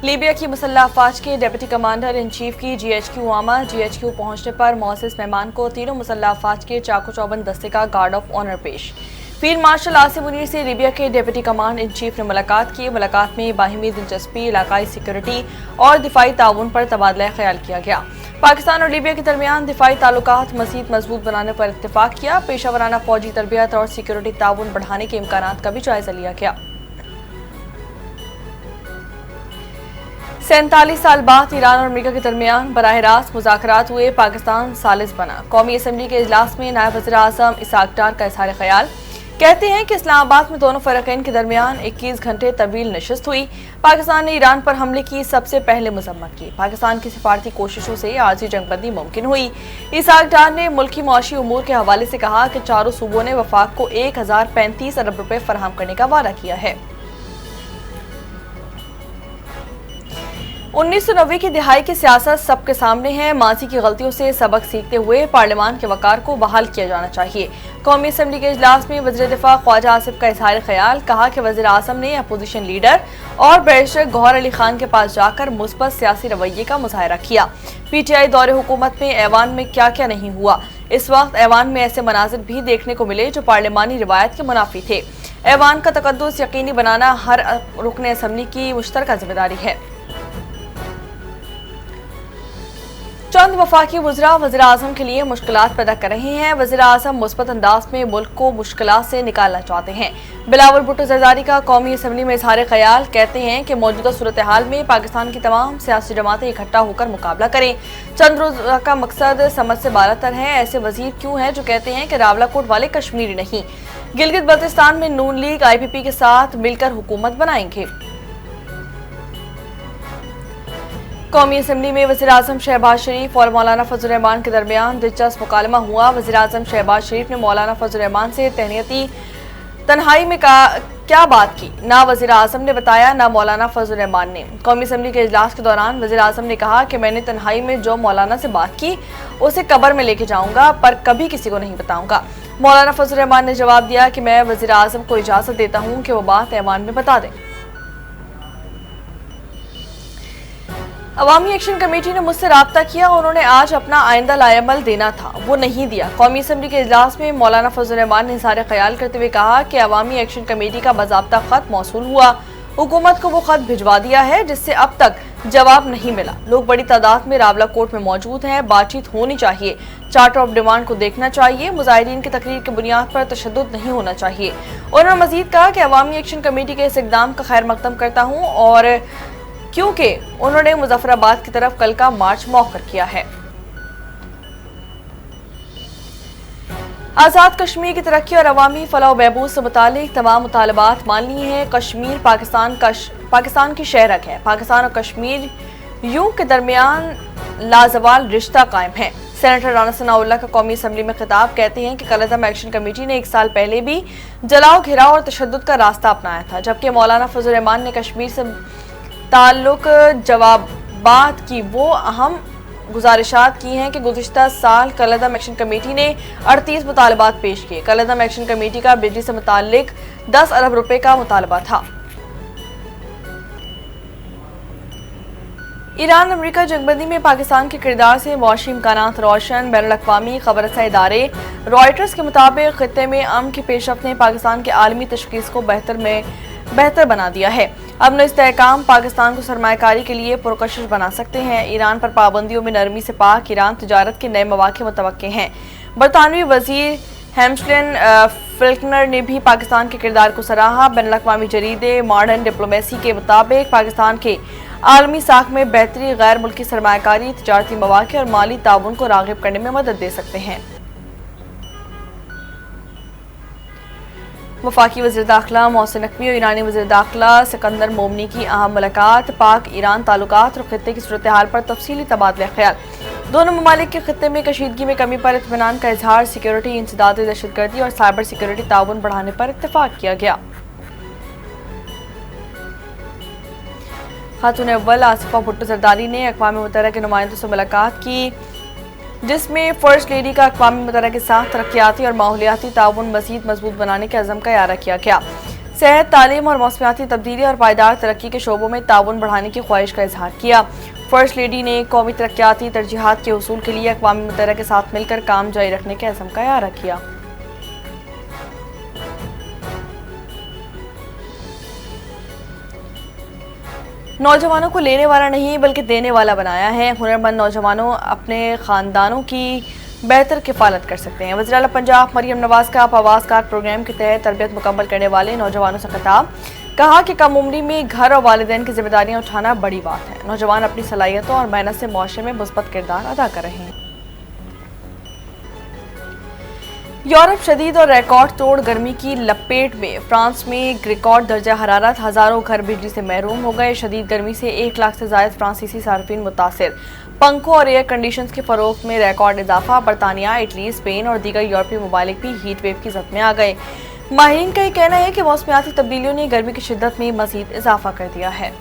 Libya की मुसल्लह अफवाज के deputy commander in chief की GHQ आमा GHQ पहुंचने पर मोअज़्ज़िज़ मेहमान को तीनों मुसल्लह अफवाज के चाको चौबंद दस्ते का गार्ड ऑफ ऑनर पेश। फील्ड मार्शल आसिम मुनीर से लीबिया के डिप्टी कमांड इन चीफ ने मुलाकात की। मुलाकात में बाहिमी दिलचस्पी, इलाकाई सिक्योरिटी और दिफाई ताउन पर तबादला ख्याल किया गया। पाकिस्तान और लीबिया के दरमियान दिफाई ताल्लुकात मज़ीद मजबूत बनाने पर इत्तेफाक किया। पेशा वराना फौजी तरबियत और सिक्योरिटी ताउन बढ़ाने के इम्कानात का भी जायजा लिया गया। 47 साल बाद ईरान और अमेरिका के दरमियान बराह रास्त मुज़ाकरात हुए। पाकिस्तान सालिस बना। कौमी असम्बली के इजलास में नायब वज़ीर आज़म इसहाक डार का इज़हार ख्याल। कहते हैं कि इस्लामाबाद में दोनों फ़रीक़ैन के दरमियान 21 घंटे तवील नशिस्त हुई। पाकिस्तान ने ईरान पर हमले की सबसे पहले मज़म्मत की। पाकिस्तान की सिफारती कोशिशों से आर्जी जंगबंदी मुमकिन हुई। इसहाक डार ने मुल्की मुआशी उमूर के हवाले से कहा कि चारों सूबों ने वफाक को 1035 अरब रुपए फराहम करने का वादा किया है। 1990 की दिहाई की सियासत सबके सामने है। माजी की गलतियों से सबक सीखते हुए पार्लियामान के वकार को बहाल किया जाना चाहिए। कौमी असम्बली के इजलास में वज़ीर दिफा ख्वाजा आसिफ का इज़हार ख्याल। कहा कि वज़ीर आज़म ने अपोजिशन लीडर और बैरिस्टर गौहर अली खान के पास जाकर मुस्बत सियासी रवैये का मुजाहरा किया। PTI दौरे हुकूमत में ऐवान में क्या क्या नहीं हुआ। इस वक्त ऐवान में ऐसे मनाजिर भी देखने को मिले जो पार्लियामानी रिवायत के मुनाफी थे। ऐवान का तकद्दुस यकीनी बनाना हर रुकन असम्बली की मुश्तरका जिम्मेदारी है। चंद वफाकी वज़रा वज़ीर आज़म के लिए मुश्किलात पैदा कर रहे हैं। वज़ीर आज़म मुस्बत अंदाज में मुल्क को मुश्किलात से निकालना चाहते हैं। बिलावल भुट्टो ज़रदारी का कौमी असम्बली में इज़हार ख्याल। कहते हैं कि मौजूदा सूरत हाल में पाकिस्तान की तमाम सियासी जमातें इकट्ठा होकर मुकाबला करें। चंद रोज़ा का मकसद समझ से बालातर है। ऐसे वज़ीर क्यों हैं जो कहते हैं कि रावलाकोट वाले कश्मीरी नहीं। गिलगित बल्तिस्तान में नून लीग IPP के साथ मिलकर हुकूमत बनाएंगे। कौमी असम्बली में वज़ीर आज़म शहबाज शरीफ और मौलाना फजल रहमान के दरमियान दिलचस्प मुकालमा हुआ। वज़ीर आज़म शहबाज शरीफ ने मौलाना फजल रहमान से तहनीती तन्हाई में क्या बात की, ना वज़ीर आज़म ने बताया ना मौलाना फजल रहमान ने। कौमी असम्बली के इजलास के दौरान वज़ीर आज़म ने कहा कि मैंने तन्हाई में जो मौलाना से बात की उसे कब्र में लेके जाऊंगा, पर कभी किसी को नहीं बताऊंगा। मौलाना फजल रहमान ने जवाब दिया कि मैं वज़ीर आज़म को इजाज़त देता हूँ कि वो बात ऐवान में बता दें। अवामी एक्शन कमेटी ने मुझसे राब्ता किया। उन्होंने आज अपना आइंदा लाएमल देना था, वो नहीं दिया। कौमी असम्बली के इजलास में मौलाना फजल रहमान ने इज़हार ख्याल करते हुए कहा कि अवामी एक्शन कमेटी का बाज़ाब्ता खत मौसूल हुआ। हुकूमत को वो खत भिजवा दिया है जिससे अब तक जवाब नहीं मिला। लोग बड़ी तादाद में रावलाकोट में मौजूद हैं। बातचीत होनी चाहिए। चार्टर ऑफ डिमांड को देखना चाहिए। मुजाहिरीन की तकरीर की बुनियाद पर तशद्दुद नहीं होना चाहिए। उन्होंने मजीद कहा कि अवामी एक्शन कमेटी के इस इक़दाम का खैर मकदम करता हूँ और क्योंकि उन्होंने मुजफ्फराबाद की तरफ कल का मार्च मौखर किया है। आज़ाद कश्मीर की तरक्की और अवामी फलाह बहबूद से मुतालिक तमाम मुतालबात मान लिए हैं। कश्मीर पाकिस्तान की शहरक है। पाकिस्तान और कश्मीर यूं के दरमियान लाजवाल रिश्ता कायम है। सेनेटर राना सनाउल्लाह का कौमी असम्बली में खिताब। कहते हैं कि कलअदम एक्शन कमेटी ने 1 साल पहले भी जलाओ, घिराव और तशद्दुद का रास्ता अपनाया था, जबकि मौलाना फजल रहमान ने कश्मीर से ताल्लुक जवाबात की वो अहम गुजारिशात की हैं कि गुज़िश्ता साल कलअदम एक्शन कमेटी ने 38 मुतालबात पेश किए। कलअदम एक्शन कमेटी का बिजली से मुताल्लिक 10 अरब रुपए का मुतालबा था। ईरान अमेरिका जंगबंदी में पाकिस्तान के किरदार से मुआशी इम्कानात रोशन। बैनुल-अक़वामी खबररसा इदारे रॉयटर्स के मुताबिक खित्ते में अमन की पेशरफ्त ने पाकिस्तान के आलमी तशख़ीस को बेहतर बना दिया है। अमन इस्तेहकाम पाकिस्तान को सरमायाकारी के लिए पुरकशिश बना सकते हैं। ईरान पर पाबंदियों में नरमी से पाक ईरान तिजारत के नए मौक़े मुतवक्के हैं। बरतानवी वज़ीर हेम्स्टन फिल्कनर ने भी पाकिस्तान के किरदार को सराहा। बैनुल-अक़वामी जरीदे मॉडर्न डिप्लोमेसी के मुताबिक पाकिस्तान के आलमी साख में बेहतरी गैर मुल्की सरमायाकारी, तिजारती मौक़े और माली ताउन को राग़िब करने में मदद दे सकते हैं। वफाकी वज़ीर दाखिला मोहसिन नकवी और ईरानी वज़ीर दाखिला सिकंदर मोमनी की अहम मुलाकात। पाक ईरान ताल्लुकात और खित्ते की सूरत हाल पर तफसीली तबादला ख्याल। दोनों ममालिक के खित्ते में कशीदगी में कमी पर इत्मीनान का इजहार। सिक्योरिटी, इंसदाद दहशतगर्दी और साइबर सिक्योरिटी ताउन बढ़ाने पर इत्तेफाक किया गया। खातून अव्वल आसिफा भुट्टो ज़रदारी ने अक़वाम मुत्तहिदा के नुमाइंदों से मुलाकात की, जिसमें फर्स्ट लेडी का अक़वाम मुत्तहिदा के साथ तरक्याती और माहौलियाती ताउन मज़ीद मजबूत बनाने के अज़म का इयारा किया गया। صحت، تعلیم اور موسمیاتی تبدیلی اور پائیدار ترقی کے شعبوں میں تعاون بڑھانے کی خواہش کا اظہار کیا۔ فرسٹ لیڈی نے قومی ترقیاتی ترجیحات کے حصول کے لیے اقوام متحدہ کے ساتھ مل کر کام جاری رکھنے کے عزم کا اعادہ کیا۔ نوجوانوں کو لینے والا نہیں بلکہ دینے والا بنایا ہے۔ ہنرمند نوجوانوں اپنے خاندانوں کی بہتر کفالت کر سکتے ہیں۔ وزیر اعلیٰ پنجاب مریم نواز کا آواز کار پروگرام کے تحت تربیت مکمل کرنے والے نوجوانوں سے خطاب۔ کہا کہ کم عمری میں گھر اور والدین کی ذمہ داریاں اٹھانا بڑی بات ہے۔ نوجوان اپنی صلاحیتوں اور محنت سے معاشرے میں مثبت کردار ادا کر رہے ہیں۔ یورپ شدید اور ریکارڈ توڑ گرمی کی لپیٹ میں۔ فرانس میں ریکارڈ درجہ حرارت، ہزاروں گھر بجلی سے محروم ہو گئے۔ شدید گرمی سے 1 لاکھ سے زائد فرانسیسی صارفین متاثر۔ پنکھوں اور ایئر کنڈیشنز کی فروخت میں ریکارڈ اضافہ۔ برطانیہ، اٹلی، اسپین اور دیگر یورپی ممالک بھی ہیٹ ویو کی زد میں آ گئے۔ ماہرین کا یہ کہنا ہے کہ موسمیاتی تبدیلیوں نے گرمی کی شدت میں مزید اضافہ کر دیا ہے۔